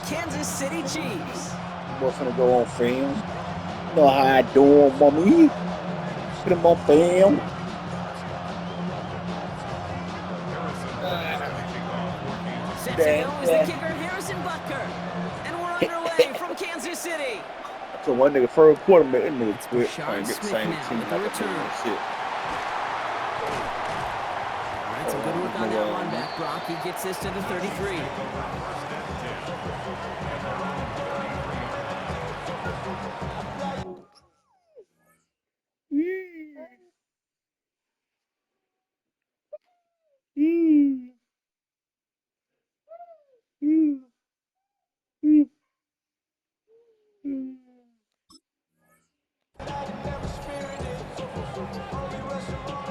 Kansas City Chiefs. We're gonna go on film. You know how I do, mommy. Put them on film. Set to go is the kicker, Harrison Butker. And we're underway from Kansas City. So one nigga first quarter, man, that nigga quit Sean trying to get the Smith same now team with the like return. that shit. All right, some good work on that run back, Brock. He gets this to the 33.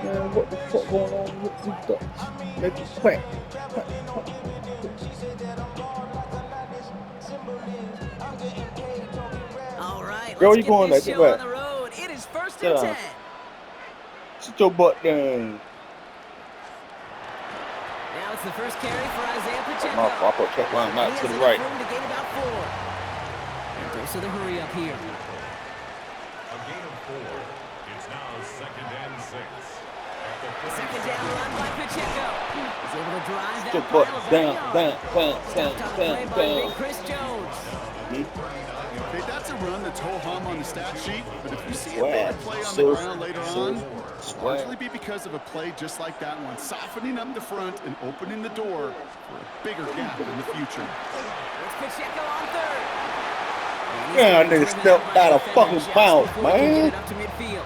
Man, what the fuck going on with these ducks? Make it quack. All right, Girl, let's you get going this there? show on the road. It is first and 10. Sit your butt down. Now it's the first carry for Isaiah Pacheco. I'll put check line out to the right. To gain about 4. And goes to the hurry up here. A gain of 4. It's now 2nd and 6. Second down run by Pacheco. He's able to drive that Sit your butt down. Big Chris Jones. Okay, that's a run that's ho-hum on the stat sheet, but if you see a bad play on the ground later on, it'll largely be because of a play just like that one, softening up the front and opening the door for a bigger gap in the future. It's Pacheco on 3rd. Yeah, nigga stepped out of fucking bounds, man. Up to midfield.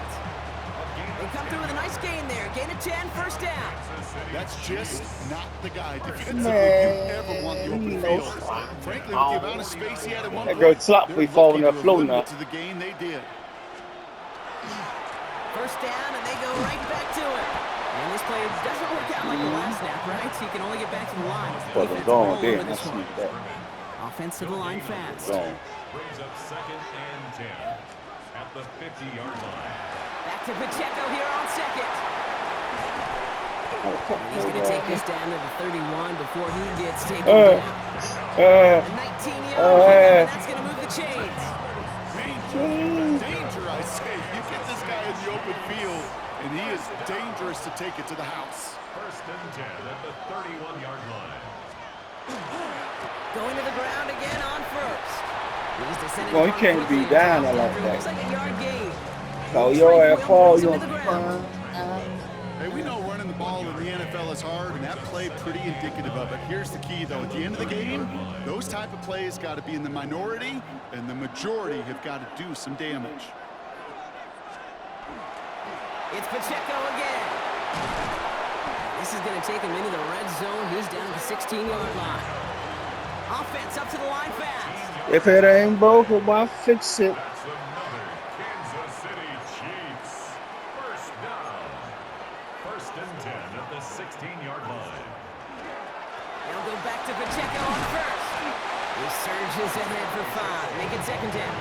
They come through with a nice gain there. Gain of 10, first down. That's just not the guy defensively you ever want the open field. Frankly, with the amount of space he had at one point, that sloppy falling that flow now. To the game they did. First down, and they go right back to it. And this play doesn't work out like the last snap, right? So you can only get back to the line. Fucking gone there. I see that. Offense to the line fast. Gone. Brings up 2nd and 10 at the 50-yard line. Back to Pacheco here on 2nd. He's going to take this down to the 31 before he gets taken down. 19-yard, that's going to move the chains. Danger, I say. You get this guy in the open field, and he is dangerous to take it to the house. 1st and 10 at the 31-yard line. Going to the ground again on 1st. Well, he can't be down like that. Looks like a yard gain. So your ass fall, you Hey, we know running the ball in the NFL is hard, and that play pretty indicative of it. Here's the key, though. At the end of the game, those type of plays got to be in the minority, and the majority have got to do some damage. It's Pacheco again. This is going to take him into the red zone. He's down to the 16-yard line. Offense up to the line fast. If it ain't broken, why fix it? That's another Kansas City Chiefs. First down. 1st and 10 at the 16-yard line. They'll go back to Pacheco on 1st. He surges ahead for 5. Make it 2nd down.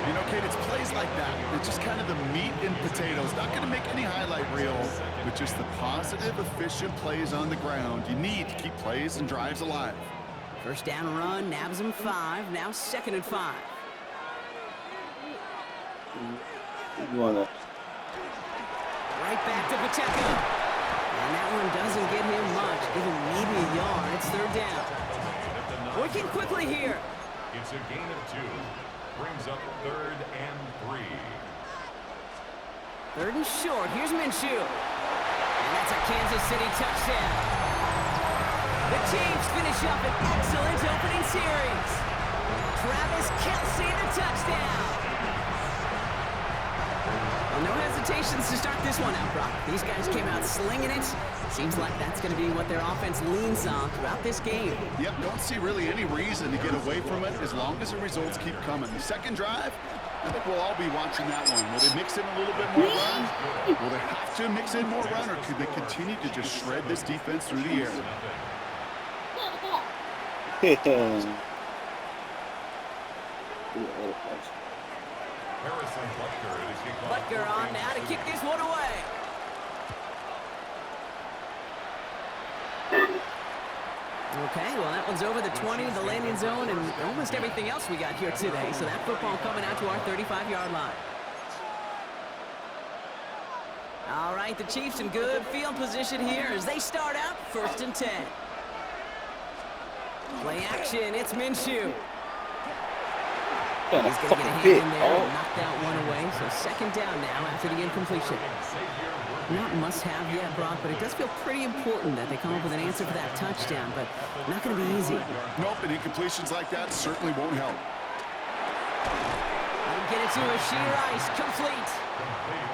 You know, Kate, it's plays like that. It's just kind of the meat and potatoes. Not going to make any highlight reel, but just the positive, efficient plays on the ground. You need to keep plays and drives alive. First down run, nabs him 5. Now 2nd and 5. You wanna? Right back to Pacheco. And that one doesn't get him much. Give him maybe a yard. It's 3rd down. Working quickly here. It's a gain of 2. Brings up 3rd and 3. 3rd and short. Here's Minshew. And that's a Kansas City touchdown. The Chiefs finish up an excellent opening series. Travis Kelce, the touchdown. Well, no hesitations to start this one out, Brock. These guys came out slinging it. Seems like that's going to be what their offense leans on throughout this game. Yep, don't see really any reason to get away from it as long as the results keep coming. The second drive, I think we'll all be watching that one. Will they mix in a little bit more run? Will they have to mix in more run, or could they continue to just shred this defense through the air? Harrison Butker is kicked off. Butker on now to kick this one away. Okay, well, that one's over the 20, the landing zone, and almost everything else we got here today. So that football coming out to our 35-yard line. All right, the Chiefs in good field position here as they start out 1st and 10. Play action, it's Minshew. He's going to get a hand in there and knock that one away. So 2nd down now after the incompletion. Not must-have yet, Brock, but it does feel pretty important that they come up with an answer for that touchdown, but not going to be easy. Nope, and incompletions like that certainly won't help. He'll get it to Rashee Rice, complete.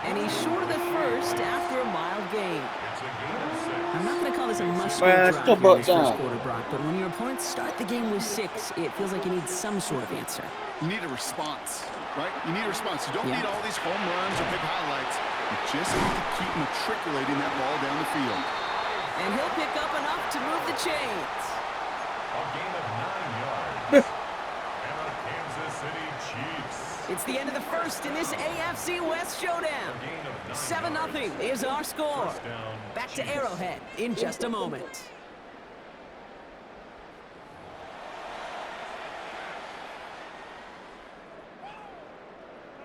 And he's short of the first after a mild gain. I'm not going to call this a must-score drive here in this first quarter, Brock, but when your opponents start the game with 6, it feels like you need some sort of answer. You need a response, right? You need a response. You don't need all these home runs or big highlights. You just need to keep matriculating that ball down the field. And he'll pick up enough to move the chains. A gain of 9 yards. And our Kansas City Chiefs. It's the end of the first in this AFC West showdown. 7-0 is our score. Back to Arrowhead in just a moment.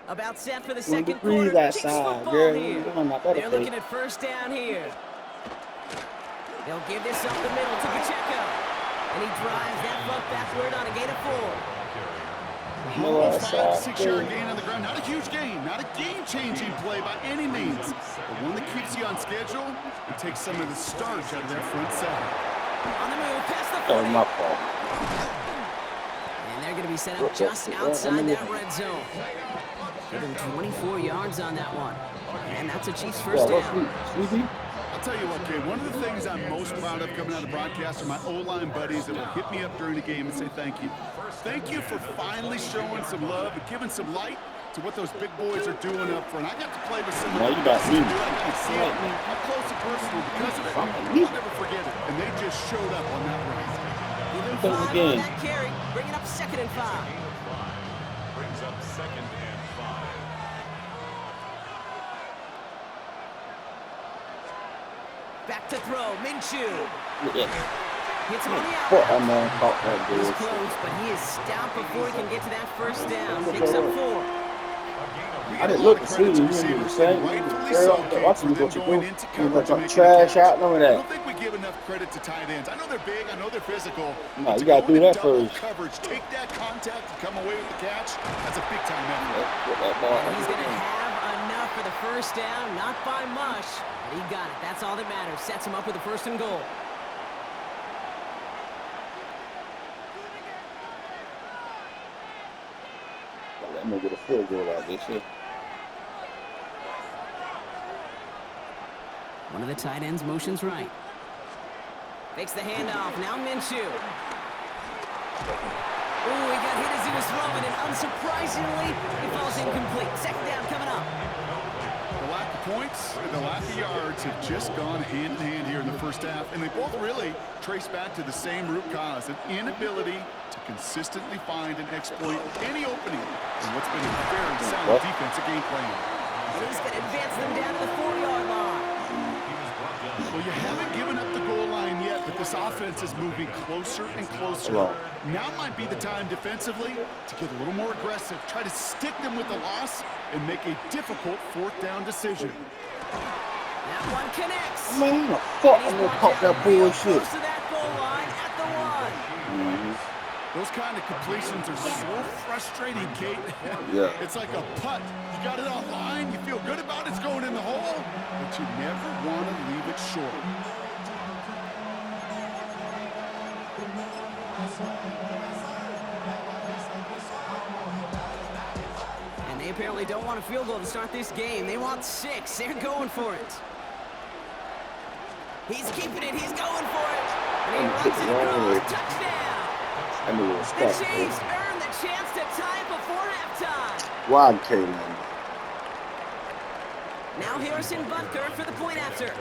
About set for the second quarter. Chiefs football here. They're looking at 1st down here. They'll give this up the middle to Pacheco. And he drives that buck backward on a gain of 4. Almost 5 to 6 yard gain on the ground. Not a huge gain. Not a game-changing play by any means. But one that keeps you on schedule and takes some of the starch out of that front 7. On the move, past the 40. Oh, my fault. And they're going to be set up just outside that red zone. Give him 24 yards on that one. And that's a Chiefs 1st down. I'll tell you what, Kay, one of the things I'm most proud of coming out of the broadcast are my O-line buddies that will hit me up during the game and say thank you. Thank you for finally showing some love and giving some light to what those big boys are doing up front. I got to play with some of them. I got to see it up close and personal because of it. I'll never forget it. And they just showed up on that run. Give him 5 on that carry. Bring it up 2nd and 5. Brings up 2nd and 5. Back to throw, Minshew. Hits him on the He's close, but he is stout before he can get to that 1st down. Picks up 4. I didn't look to see you were saying. Watching me what you do. You like trash out, none of that. I don't think we give enough credit to tight ends. I know they're big, I know they're physical. No, you gotta do that first. Coverage, take that contact and come away with the catch. That's a big time effort. He's going to have enough for the 1st down, not by much. But he got it. That's all that matters. Sets him up with a 1st and goal. Let me get a field goal out this shit. One of the tight ends motions right. Fakes the handoff. Now Minshew. Ooh, he got hit as he was throwing, and unsurprisingly, he falls incomplete. 2nd down coming up. The lack of points and the lack of yards have just gone hand in hand here in the 1st half, and they both really trace back to the same root cause, an inability to consistently find and exploit any opening in what's been a very sound defensive game plan. He's going to advance them down to the 4-yard line. Well, you haven't given up the goal line yet, but this offense is moving closer and closer. Now might be the time defensively to get a little more aggressive, try to stick them with the loss, and make a difficult 4th down decision. That one connects. Man, I'm gonna pop that bullshit. Close to that goal line at the 1. Those kind of completions are so frustrating, Kate. Yeah. It's like a putt. You got it online, you feel good about it, it's going in the hole, but you never want to leave it short. And they apparently don't want a field goal to start this game. They want 6. They're going for it. He's keeping it. He's going for it. And he runs it across. Touchdown. The Chiefs earn the chance to tie it before halftime. Wild K-Man. Now Harrison Butker for the point after.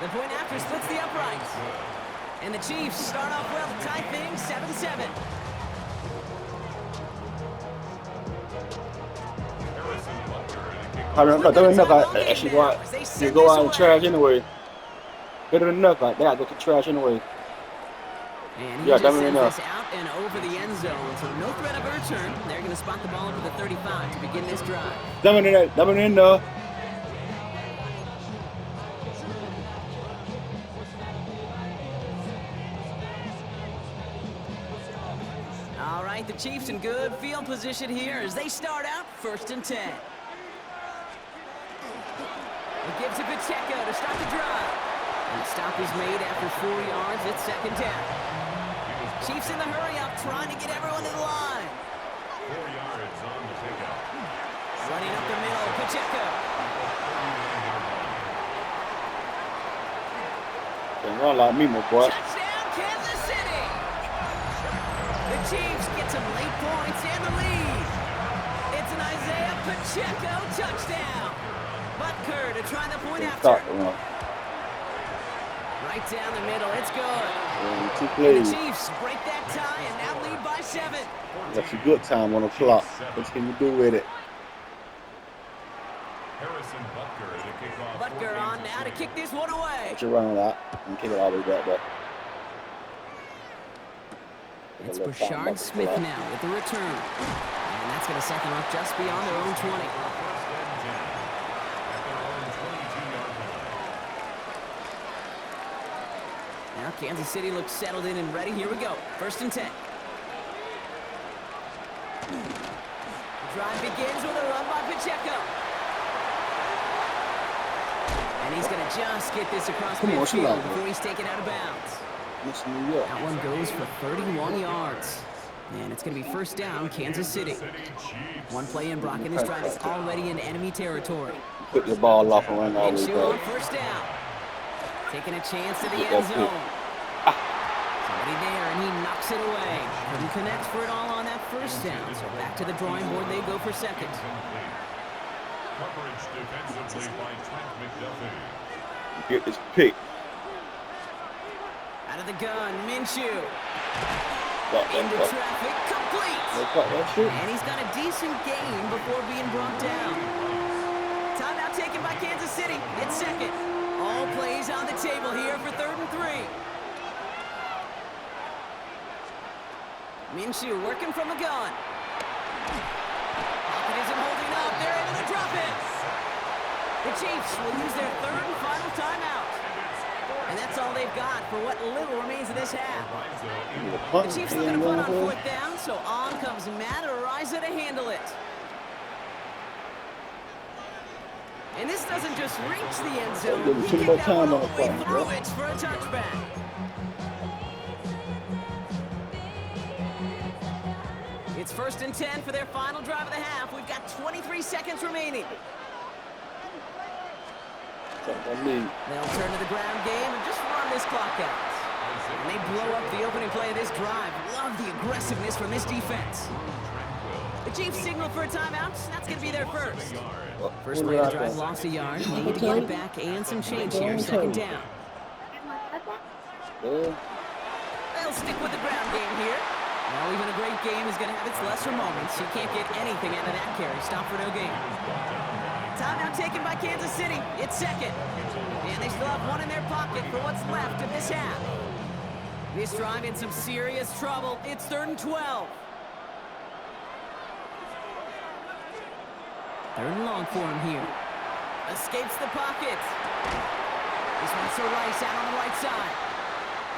The point after splits the uprights. And the Chiefs start off well to tie things 7-7. I don't know. I actually go out and trash anyway. Better than enough. Like that, they can trash anyway. And he Yeah, just that sends enough. this out and over the end zone. So no threat of a return. They're going to spot the ball over the 35 to begin this drive. Coming in there. All right, the Chiefs in good field position here as they start out 1st and 10. It gives it Pacheco to start the drive. And the stop is made after 4 yards. It's 2nd down. Chiefs in the hurry up, trying to get everyone in line. 4 yards on the pickup. Running up the middle, Pacheco. Can't run like me, my boy. Touchdown, Kansas City. The Chiefs get some late points and the lead. It's an Isaiah Pacheco touchdown. Butker to try the point after. Right down the middle, it's good. And the Chiefs break that tie and now lead by 7. That's a good time, 1 o'clock. What can you do with it? Harrison Butker to kick off. Butker on now to kick this one away. What you running that and kick it all the way back. It's Brashard Smith now with the return. And that's going to set them up just beyond their own 20. Now Kansas City looks settled in and ready. Here we go. 1st and 10. The drive begins with a run by Pacheco. And he's going to just get this across midfield before he's taken out of bounds. That one goes for 31 yards. And it's going to be 1st down, Kansas City. One play in, Brock, and this drive is already in enemy territory. Put the ball off and run all the way on back. 1st down. Taking a chance to the end zone. Somebody there, and he knocks it away. Couldn't connect for it all on that 1st down. So back to the drawing board they go for 2nd. Coverage defensively by Trent McDuffie. Get this pick. Out of the gun, Minshew. Into traffic, complete. And he's got a decent gain before being brought down. Timeout taken by Kansas City. It's 2nd. All plays on the table here for 3rd and 3. Minshew working from the gun. Pocket isn't holding up. They're able to drop it. The Chiefs will use their 3rd and final timeout. And that's all they've got for what little remains of this half. The Chiefs looking to punt on 4th down, so on comes Matt Araiza to handle it. And this doesn't just reach the end zone. He kicked that one all the way through it for a touchback. It's 1st and 10 for their final drive of the half. We've got 23 seconds remaining. They'll turn to the ground game and just run this clock out. And they blow up the opening play of this drive. Love the aggressiveness from this defense. The Chiefs signal for a timeout. That's going to be their first. First play of the drive lost a yard. They need to get it back and some change here. 2nd down. They'll stick with the ground game here. Well, even a great game is going to have its lesser moments. You can't get anything out of that carry. Stop for no gain. Timeout taken by Kansas City. It's 2nd. And they still have one in their pocket for what's left of this half. This drive in some serious trouble. It's 3rd and 12. 3rd and long for him here. Escapes the pocket. This one's to Rice out on the right side.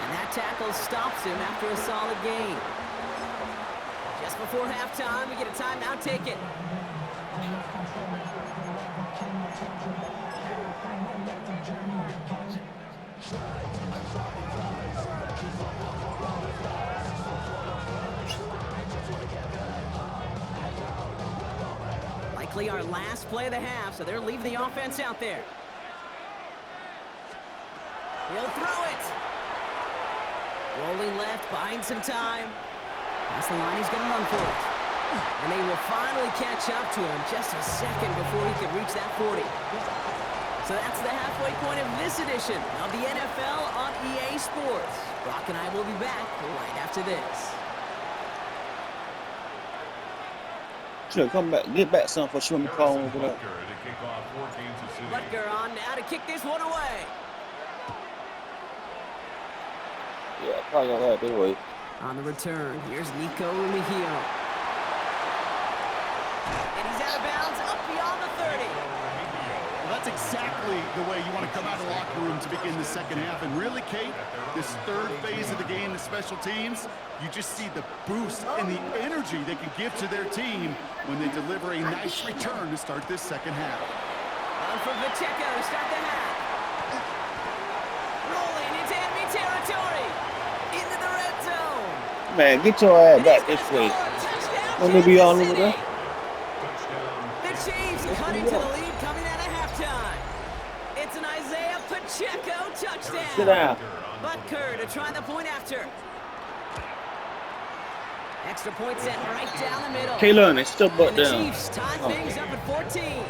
And that tackle stops him after a solid gain. Just before halftime, we get a timeout taken. Likely our last play of the half, so they're leaving the offense out there. He'll throw it. Rolling left, buying some time. That's the line, he's going to run for it. And they will finally catch up to him just a second before he could reach that 40. So that's the halfway point of this edition of the NFL on EA Sports. Brock and I will be back right after this. Sure, come back. Get back some for swimming call over there. Butker on now to kick this one away. Yeah, probably gonna have their way. On the return, here's Nico Rumihio. And he's out of bounds, up beyond the 30. Well, that's exactly the way you want to come out of the locker room to begin the second half. And really, Kate, this third phase of the game, the special teams, you just see the boost and the energy they can give to their team when they deliver a nice return to start this second half. On for Pacheco to start the half. Rolling into enemy territory. Into the red zone. Man, get your ass back this way. Let me be all over there. The Chiefs cut into the lead coming out of halftime. It's an Isaiah Pacheco touchdown. Sit down. Butker to try the point after. Extra point set right down the middle. Kaylon, it's still butt And the down. Chiefs tie things up at 14.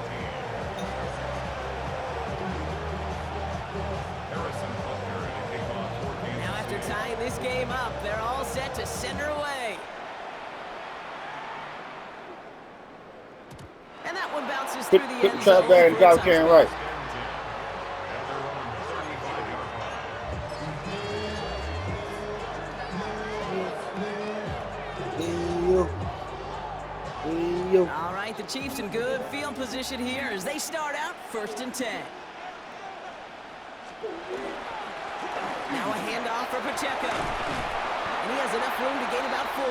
Now after tying this game up, they're all set to send her away. And that one bounces through the Put end the zone. trap there and drop carrying right. All right, the Chiefs in good field position here as they start out 1st and 10. Now a handoff for Pacheco. And he has enough room to gain about 4.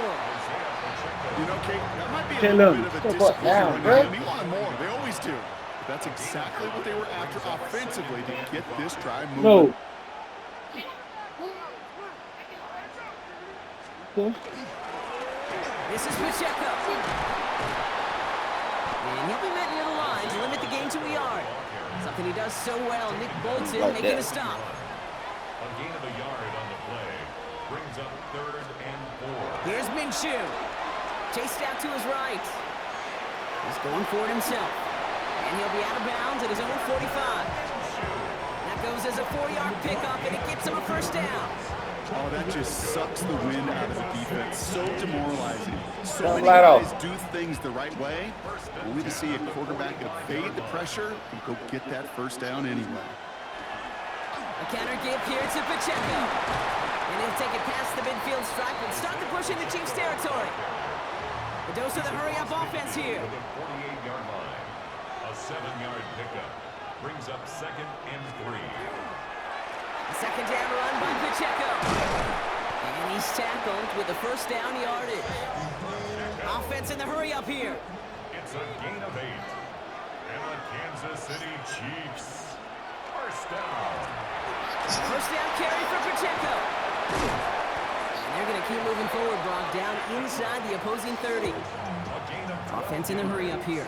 You know, Kate, that might be a Hey, little look, bit of a step up disappointment now, right bro. now. He wanted more. They always do. But that's exactly what they were after offensively to get this drive moving. No. Okay. This is Pacheco. And he'll be met near the line to limit the gain to a yard. Something he does so well. Nick Bolton Like making that. a stop. A gain of a yard on the play. Brings up 3rd and 4. Here's Minshew. Chased out to his right. He's going for it himself. And he'll be out of bounds at his own 45. That goes as a 4-yard pickup, and it gets him a 1st down. Oh, that just sucks the wind out of the defense. So demoralizing. So many Right guys off. do things the right way, only to see a quarterback evade the pressure and go get that 1st down anyway. A counter give here to Pacheco. And he'll take it past the midfield stripe and start to push into Chiefs territory. The dose of the hurry-up offense here. To the 48-yard line. A 7-yard pickup. Brings up 2nd and 3. A 2nd down run by Pacheco. And he's tackled with the 1st down yardage. Offense in the hurry-up here. It's a gain of 8. And the Kansas City Chiefs. 1st down. 1st down carry for Pacheco. And they're going to keep moving forward, Brock, down inside the opposing 30. A gain of 12. Offense in the hurry-up here.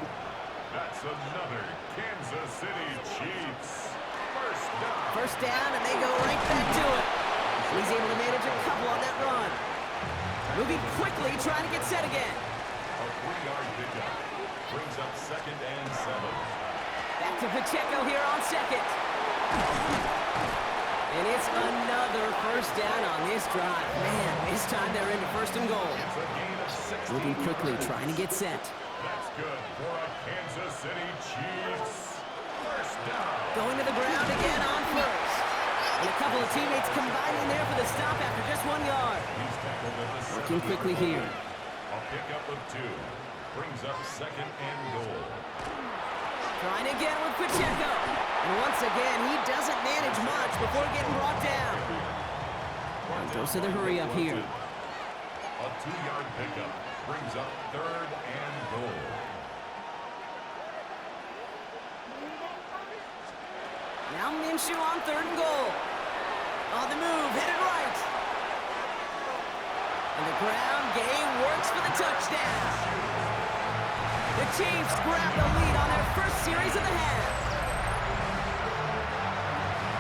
That's another Kansas City Chiefs. 1st down. 1st down, and they go right back to it. He's able to manage a couple on that run. Moving quickly, trying to get set again. A 3-yard pickup. Brings up 2nd and 7. Back to Pacheco here on 2nd. And it's another 1st down on this drive. Man, this time they're into 1st and goal. It's a gain of 6. Moving quickly, trying to get set. That's good for a Kansas City Chiefs. 1st down. Going to the ground again on 1st. And a couple of teammates combining there for the stop after just 1 yard. He's tackled at the Working 7-yard quickly line. here. A pickup of 2. Brings up 2nd and goal. Trying again with Pacheco. And once again, he doesn't manage much before getting brought down. And goes to the hurry up here. A 2-yard pickup. Brings up 3rd and goal. Now Minshew on 3rd and goal. On the move, headed right. And the ground game works for the touchdown. The Chiefs grab the lead on their 1st series of the half.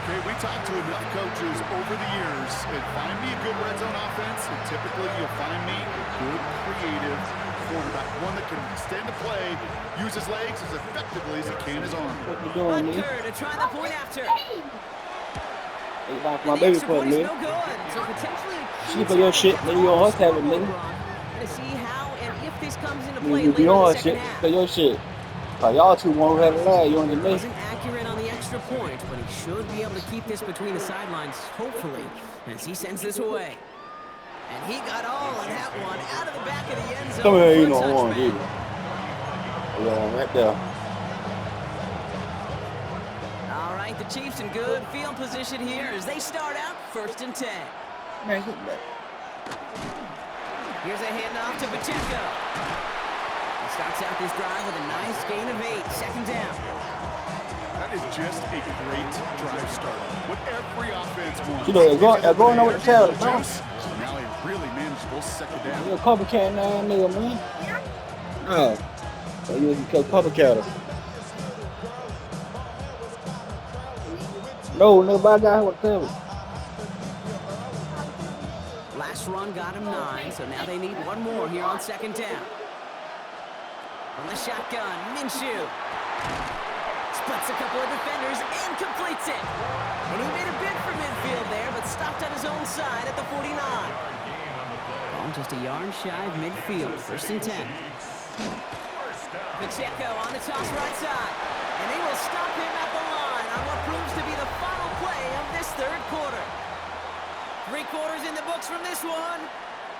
Okay, we talked to enough coaches over the years, and find me a good red zone offense, and typically you'll find me a good, creative quarterback, one that can extend the play, use his legs as effectively as he can his arm. What you doing, man? Butker to try the point after. Hey, like my The baby extra put point is me. no good. So potentially a She for your shit, then you on her tab it, nigga. to see how and if this comes into You play be later in on the shit, second half. for your shit. Like y'all two won't have a lag, you on the me. Wasn't accurate on the extra point, but he should be able to keep this between the sidelines, hopefully. as he sends this away. And he got all of that one out of the back of the end zone. Come here, you for a know one, touchdown. dude. Yeah, right there. All right, the Chiefs in good field position here as they start out 1st and 10. Man, get back. Here's a handoff to Pacheco. He starts out this drive with a nice gain of 8. 2nd down. That is just a great drive start. What every offense wants. You know, they're going over the tail. No. Now a really manageable 2nd down. You're a public cat now, nigga, man. Oh. So you can public cattle. No, nobody got what tell me. Last run got him 9, so now they need one more here on 2nd down. From the shotgun, Minshew. Splits a couple of defenders and completes it. And he made a bid for midfield there, but stopped on his own side at the 49. Ball just a yard shy of midfield. 1st and 10. Pacheco on the toss right side. And they will stop him at the line on what proves to be the final play of this 3rd quarter. 3 quarters in the books from this one.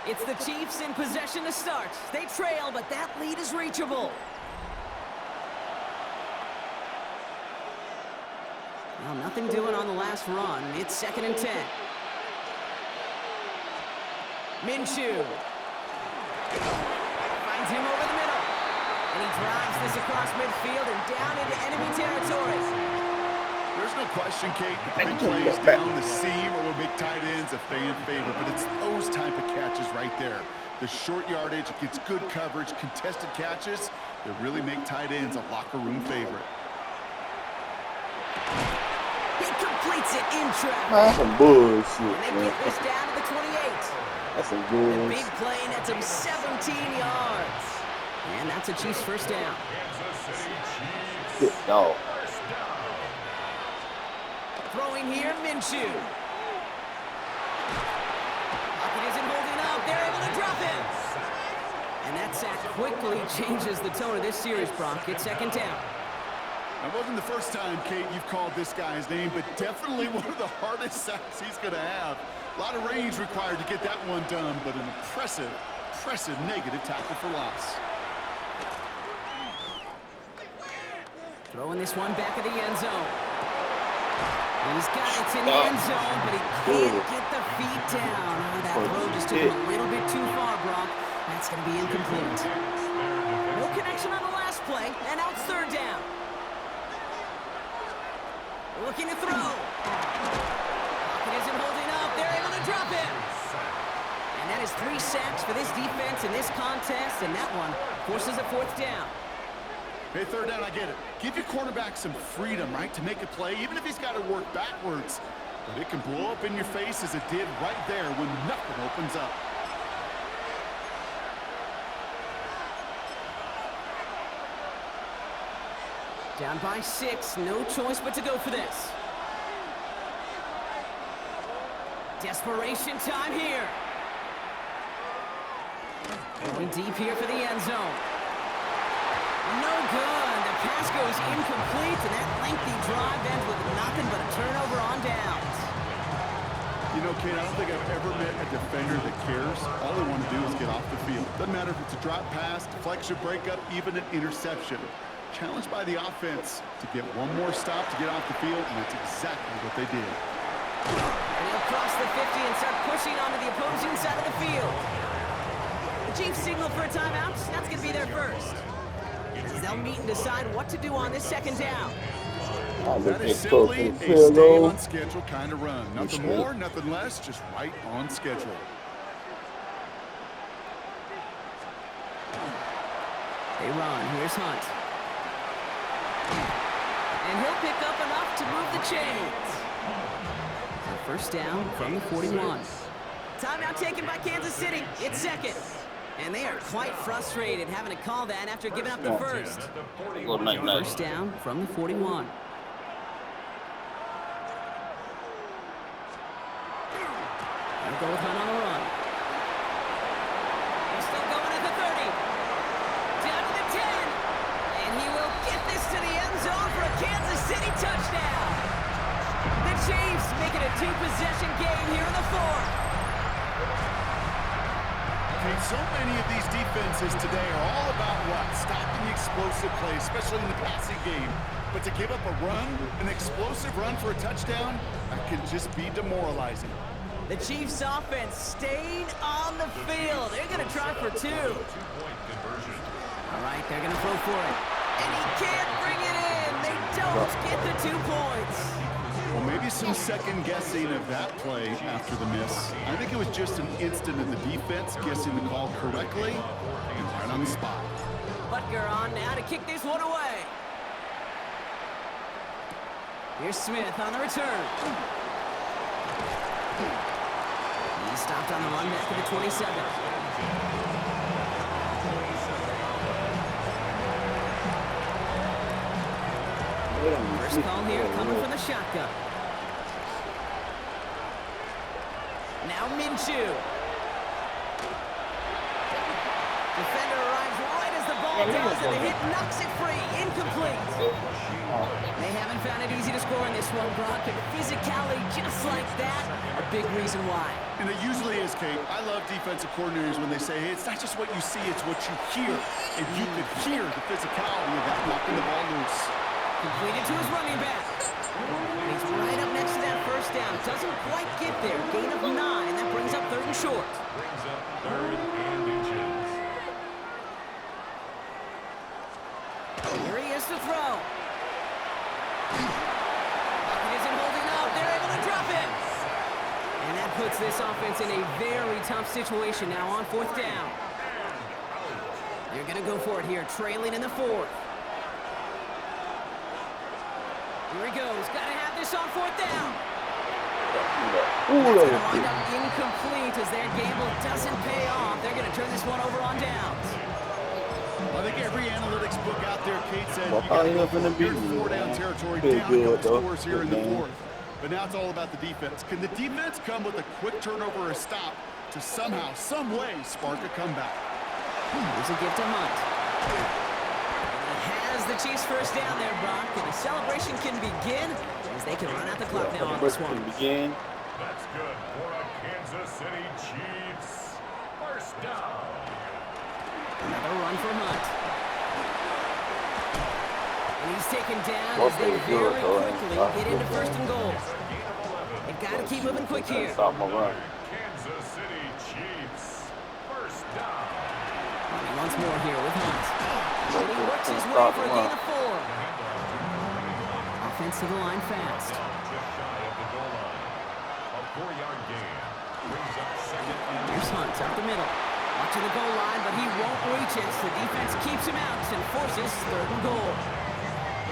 It's the Chiefs in possession to start. They trail, but that lead is reachable. Well, nothing doing on the last run. It's 2nd and 10. Minshew. Finds him over the middle. And he drives this across midfield and down into enemy territory. There's no question, Kate, the big plays down the seam or will make tight ends a fan favorite, but it's those type of catches right there. The short yardage, it gets good coverage, contested catches that really make tight ends a locker room favorite. He completes it in traffic. That's some bullshit, And they man. get this down to the 28. That's some The bullshit. big play nets him 17 yards. And that's a Chiefs 1st down. Good dog. Throwing here, Minshew. Pocket isn't holding up. They're able to drop him. And that sack quickly changes the tone of this series, Brock. It's 2nd down. It wasn't the first time, Kate, you've called this guy's name, but definitely one of the hardest sacks he's going to have. A lot of range required to get that one done, but an impressive negative tackle for loss. Throwing this one back of the end zone. He's got it in the end zone, but he can't get the feet down. Oh, that throw just took him a little bit too far, Brock. That's going to be incomplete. No connection on the last play, and now it's 3rd down. Looking to throw. Pocket isn't holding up. They're able to drop him. And that is 3 sacks for this defense in this contest, and that one forces a 4th down. Hey, 3rd down, I get it. Give your quarterback some freedom, right, to make a play, even if he's got to work backwards. But it can blow up in your face as it did right there when nothing opens up. Down by 6, no choice but to go for this. Desperation time here. Going deep here for the end zone. No good. The pass goes incomplete, and that lengthy drive ends with nothing but a turnover on downs. You know, Kate, I don't think I've ever met a defender that cares. All they want to do is get off the field. Doesn't matter if it's a drop pass, deflection, breakup, even an interception. Challenged by the offense to get one more stop to get off the field, and that's exactly what they did. And he'll cross the 50 and start pushing onto the opposing side of the field. The Chiefs signal for a timeout. That's going to be their first. As they'll meet and decide what to do on this 2nd down. That is simply a stay on schedule kind of run. Nothing more, nothing less, just right on schedule. They run. Here's Hunt. And he'll pick up enough to move the chains. So 1st down from the 41. Timeout taken by Kansas City. It's 2nd. And they are quite frustrated having to call that after giving up the 1st. 1st down from the 41. They'll go with Hunt on the run. He's still going at the 30. Down to the 10. And he will get this to the end zone for a Kansas City touchdown. The Chiefs make it a two-possession game here in the fourth. Okay, so many of these defenses today are all about what? Stopping the explosive play, especially in the passing game. But to give up a run, an explosive run for a touchdown, that can just be demoralizing. The Chiefs offense staying on the field. They're going to try for two. All right, they're going to throw for it. And he can't bring it in. They don't get the 2 points. Well, maybe some second guessing of that play after the miss. I think it was just an instant of the defense guessing the call correctly and right on the spot. Butker on now to kick this one away. Here's Smith on the return. He stopped on the run back to the 27. First call here coming from the shotgun. Now Minshew. Defender arrives right as the ball does, and the hit knocks it free. Incomplete. They haven't found it easy to score in this one, Brock, and physicality just like that, a big reason why. And it usually is, Kate. I love defensive coordinators when they say, hey, it's not just what you see, it's what you hear. And you could hear the physicality of that knocking the ball loose. Completed to his running back. And he's right up next to that first down. Doesn't quite get there. Gain of 9. That brings up 3rd and short. Brings up 3rd and inches. Here he is to throw. Bucket isn't holding up. They're able to drop it. And that puts this offense in a very tough situation now on 4th down. They're going to go for it here, trailing in the 4th. Here he goes. Got to have this on 4th down. That's going to wind up incomplete as their gamble doesn't pay off. They're going to turn this one over on downs. I think every analytics book out there, Kate said, you Well, got finna be 4-down territory, pretty down good, couple though. scores here in the Good game. 4th. But now it's all about the defense. Can the defense come with a quick turnover or a stop to somehow, some way, spark a comeback? Here's a gift to Hunt. And he has the Chiefs first down there, Brock, and the celebration can begin as they can run out the clock now on this one. Begin. That's good for a Kansas City Chiefs. First down. Another run for Hunt. And he's taken down as they very quickly get into 1st and goal. They've got to keep moving quick here. Stop my run. Kansas City Chiefs. First down. And once more here with Hunt. And he works his way for a gain of 4. Offense to the line fast. Just shy of the goal line. A 4-yard gain. Brings up 2nd and Here's Hunt up the middle. Watching the goal line, but he won't reach it. So the defense keeps him out and forces 3rd and goal.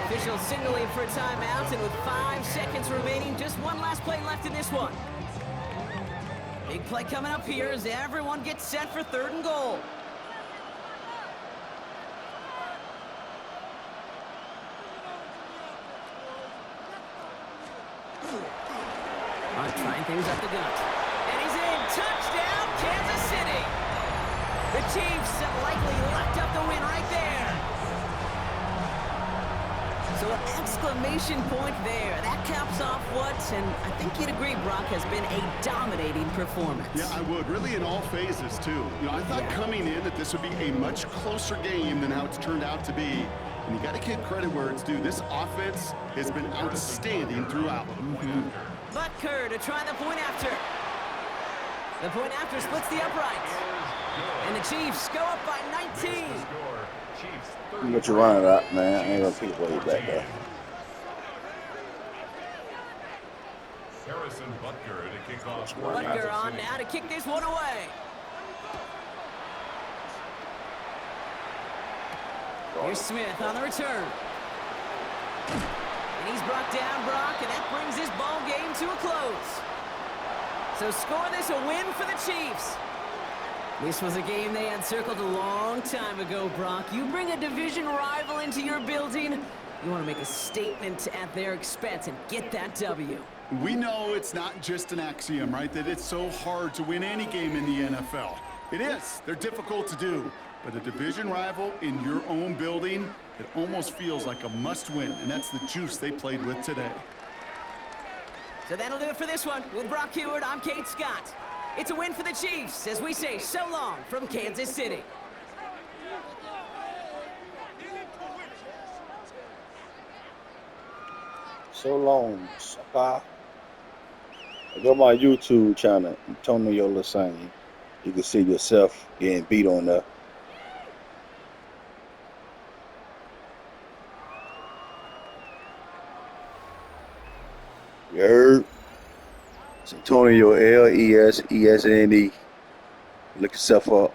Officials signaling for a timeout, and with 5 seconds remaining, just one last play left in this one. Big play coming up here as everyone gets set for 3rd and goal. Hunt trying things up the gut. And he's in. Touchdown, Kansas City. The Chiefs have likely locked up the win right there. So an exclamation point there. That caps off what, and I think you'd agree, Brock, has been a dominating performance. Yeah, I would. Really in all phases, too. You know, I thought coming in that this would be a much closer game than how it's turned out to be. And you got to give credit where it's due. This offense has been outstanding throughout. Butker to try the point after. The point after splits the upright. And the Chiefs go up by 19. You got your running out, man. I ain't gonna take away back there. Harrison Butker to kick off. Butker on now to kick this one away. Here's Smith on the return. And he's brought down, Brock, and that brings this ball game to a close. So score this a win for the Chiefs. This was a game they had circled a long time ago, Brock. You bring a division rival into your building, you want to make a statement at their expense and get that W. We know it's not just an axiom, right, that it's so hard to win any game in the NFL. It is. They're difficult to do. But a division rival in your own building, it almost feels like a must-win, and that's the juice they played with today. So that'll do it for this one. With Brock Heward, I'm Kate Scott. It's a win for the Chiefs, as we say so long from Kansas City. So long, sucker. Go to my YouTube channel, Antonio Lasagna. You can see yourself getting beat on there. You heard? It's Antonio Lesesne. Look yourself up.